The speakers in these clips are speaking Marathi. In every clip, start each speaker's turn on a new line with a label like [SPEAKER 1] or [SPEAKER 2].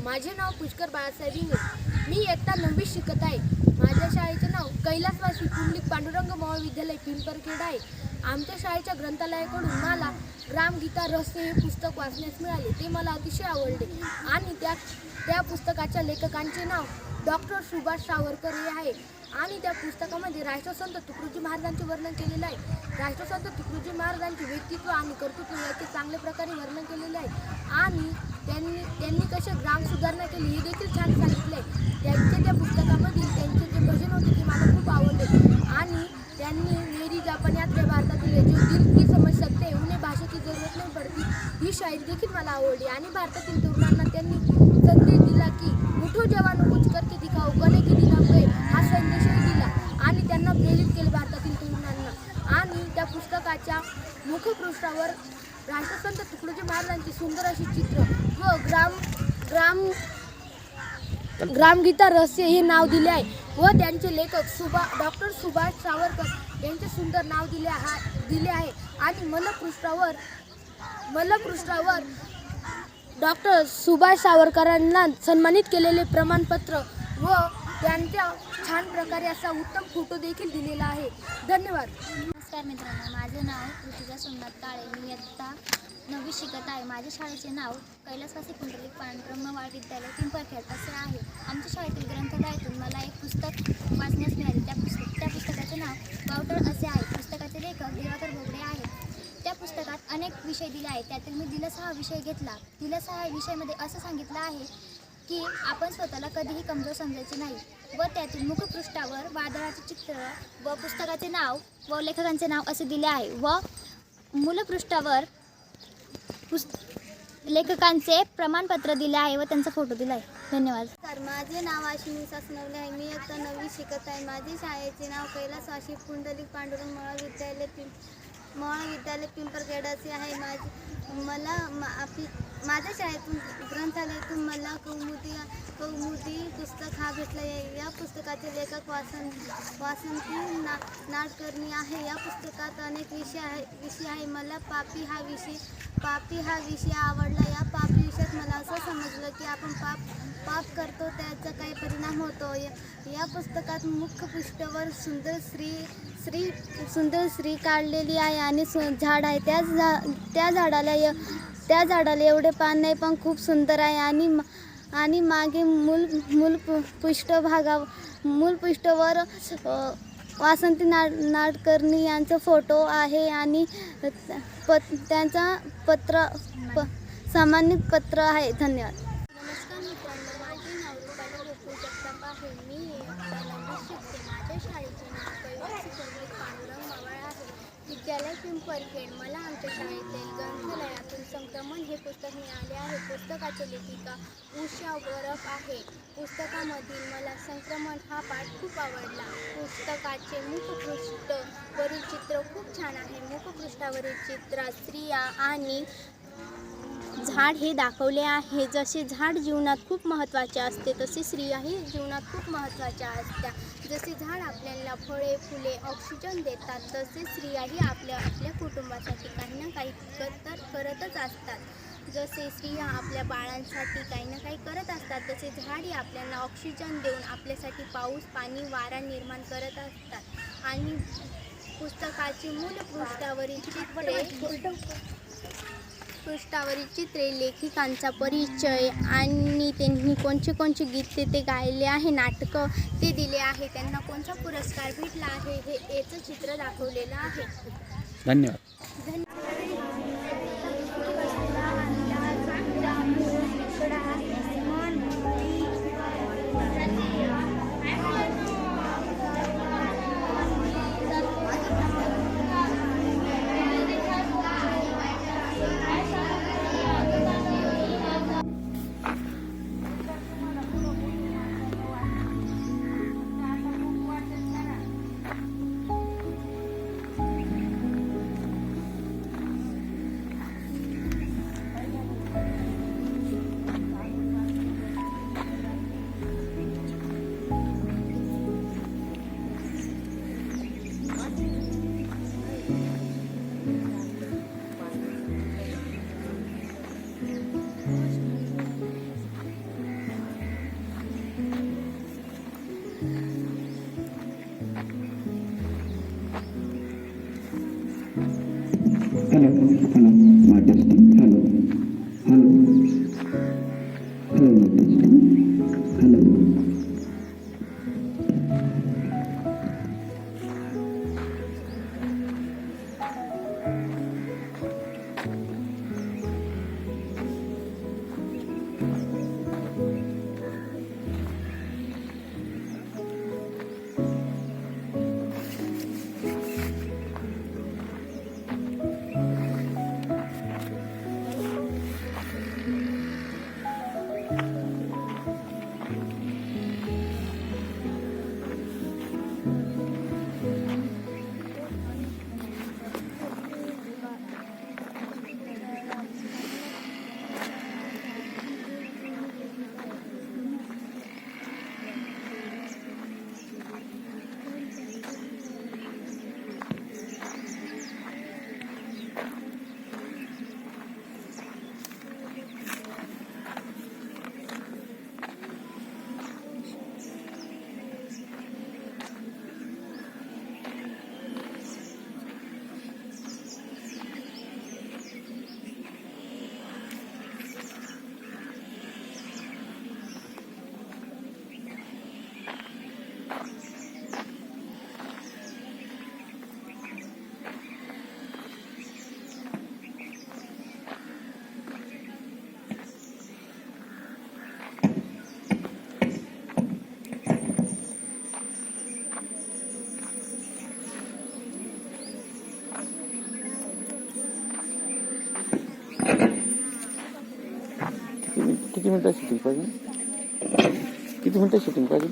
[SPEAKER 1] माझे नाव पुष्कर बाळासाहेब इंगे. मी इयत्ता 9वी शिकत आहे. माझ्या शाळेचे नाव कैलासवासी पुंडलिक पांडुरंग महाविद्यालय पिंपरखेड आहे. आमच्या शाळेच्या ग्रंथालयाकडून मला ग्रामगीता रहस्य हे पुस्तक वाचण्यास मिळाले. ते मला अतिशय आवडले आणि त्या पुस्तकाच्या लेखकांचे नाव डॉक्टर सुभाष सावरकर हे आहे. आणि त्या पुस्तकामध्ये राष्ट्रसंत तुकडोजी महाराजांचे वर्णन केलेले आहे. राष्ट्रसंत तुकडोजी महाराजांचे व्यक्तित्व आणि कर्तृत्व याचे चांगल्या प्रकारे वर्णन केलेले आहे आणि त्यांनी कसे ग्राम सुधारणा केली हे देखील छान सांगितले आहे. त्यांचे त्या पुस्तकामधील त्यांचे जे भजन होते ते मला खूप आवडले आणि त्यांनी मेरी जापान यात्रा भारतातील जो दिल की समज सकते उन्हें भाषा की जरूरत नहीं पडती ही शायरी देखील मला आवडली. आणि भारतातील तरुणांना त्यांनी संदेश दिला की उठो जवानो कुछ करके दिखाओ गले की दिन हम गए हा संदेशही दिला आणि त्यांना प्रेरित केले भारतातील तरुणांना. आणि त्या पुस्तकाच्या मुखपृष्ठावर राष्ट्रसंत तुकडोजी महाराजांचे सुंदर असे चित्र व ग्रामगीता रहस्य हे नाव दिले आहे व त्यांचे लेखक डॉक्टर सुभाष सावरकर यांचे सुंदर नाव दिले आहे. आणि मलपृष्ठावर डॉक्टर सुभाष सावरकरांना सन्मानित केलेले प्रमाणपत्र व त्यांच्या छान प्रकारे असा उत्तम फोटो देखील दिलेला आहे. धन्यवाद.
[SPEAKER 2] नमस्कार मित्रांनो, माझे नाव ऋतुजा सोमनाथ काळे. मी इयत्ता 9वी शिकत आहे. माझ्या शाळेचे नाव कैलासवासी पुंडलिक पांडुरंग महाविद्यालय पिंपरखेड असे आहे. आमच्या शाळेतील ग्रंथालयातून मला एक पुस्तक वाचण्यास मिळाले. त्या पुस्तकाचे नाव गावठळ असे आहे. पुस्तकाचे लेखक दिवाकर भोगडे आहेत. त्या पुस्तकात अनेक विषय दिले आहेत. त्यातील मी दिलसा हा विषय घेतला. दिलसा हा विषयामध्ये असं सांगितलं आहे की आपण स्वतःला कधीही कमजोर समजायचे नाही व त्यातील मुखपृष्ठावर वादळाचे चित्र व पुस्तकाचे नाव व लेखकांचे नाव असे दिले आहे व मूलपृष्ठावर लेखकांचे प्रमाणपत्र दिले आहे व त्यांचा फोटो दिला आहे. धन्यवाद.
[SPEAKER 3] माझे नाव अश्विनी सासनवले आहे. मी इयत्ता 9वी शिकत आहे. माझे शाळेचे नाव कैलासवासी पुंडलिक पांडुरंग महाविद्यालय पिंपरखेड असे आहे. माझ्या शाळेतून ग्रंथालयातून मला कौमुदी पुस्तक हा भेटला आहे. या पुस्तकाचे लेखक वासंती नाडकर्णी आहे. या पुस्तकात अनेक विषय आहे. मला पापी हा विषय आवडला. या पापी विषयात मला असं समजलं की आपण पाप करतो त्याचा काही परिणाम होतो. या पुस्तकात मुख्य पृष्ठावर सुंदर स्त्री काढलेली आहे आणि झाड आहे. त्या झाडाला एवढे पान नाही पण खूप सुंदर आहे आणि मागे मूल पृष्ठावर वासंती नाडकर्णी यांचा फोटो आहे आणि त्यांचा सामान्य पत्र आहे. धन्यवाद.
[SPEAKER 2] नमस्कार मित्रांनो, माझे नाव रुपाली गोकुळ जगताप आहे. मी इयत्ता 9वी शिकते. माझ्या शाळेचे नाव कैलासवासी पुंडलिक पांडुरंग महाविद्यालय आहे. विद्यालय पिंपरखेड. मला आमच्या शाळेतील ग्रंथालयातून संक्रमण हे पुस्तक मिळाले आहे. पुस्तकाची लेखिका उषा बरफ आहे. पुस्तकामधील मला संक्रमण हा पाठ खूप आवडला. पुस्तकाचे मुखपृष्ठावरील चित्र खूप छान आहे. मुखपृष्ठावरील चित्रात स्त्रिया आणि झाड हे दाखवले आहे. जसे झाड जीवनात खूप महत्त्वाचे असते तसे स्त्रियाही जीवनात खूप महत्त्वाच्या असतात. जसे झाड आपल्याला फळे फुले ऑक्सिजन देतात तसे स्त्रियाही आपल्या कुटुंबासाठी काही ना काही करतच असतात. जसे स्त्रिया आपल्या बाळांसाठी काही ना काही करत असतात तसे झाडही आपल्याला ऑक्सिजन देऊन आपल्यासाठी पाऊस पाणी वारा निर्माण करत असतात. आणि पुस्तकाची मूलपृष्ठावरील चित्रे लेखिकांचा परिचय आणि त्यांनी कोणचे गीते ते गायले आहे नाटकं ते दिले आहे. त्यांना कोणता पुरस्कार भेटला आहे हे याचं चित्र दाखवलेलं आहे.
[SPEAKER 4] धन्यवाद.
[SPEAKER 5] Hello hello my testing hello hello hello my testing hello.
[SPEAKER 4] किती मिनिटं शूटिंग पाहिजे? किती मिनिटं शूटिंग पाहिजे?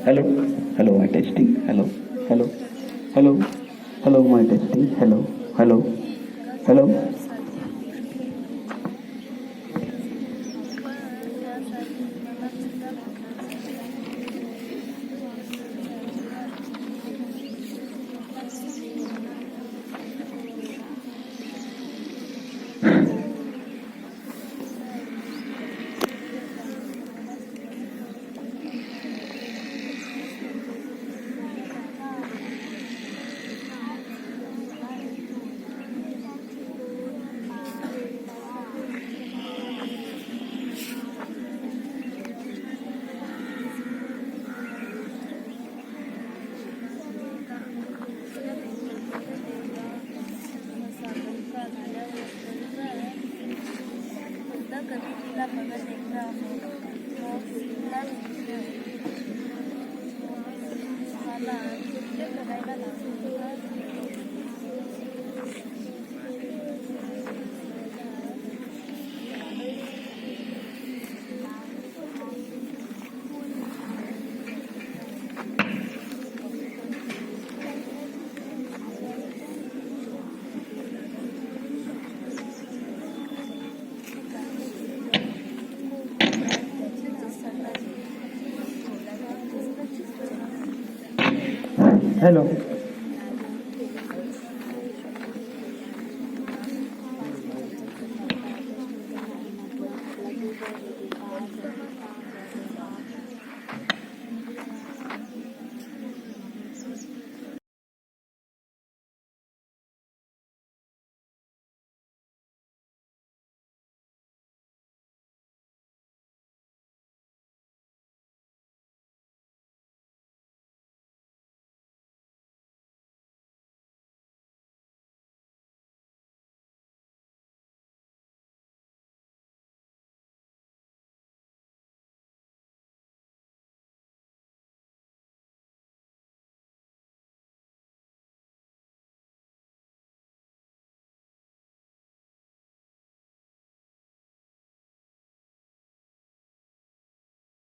[SPEAKER 5] Hello hello my testing hello hello hello hello my testing hello hello hello. Hello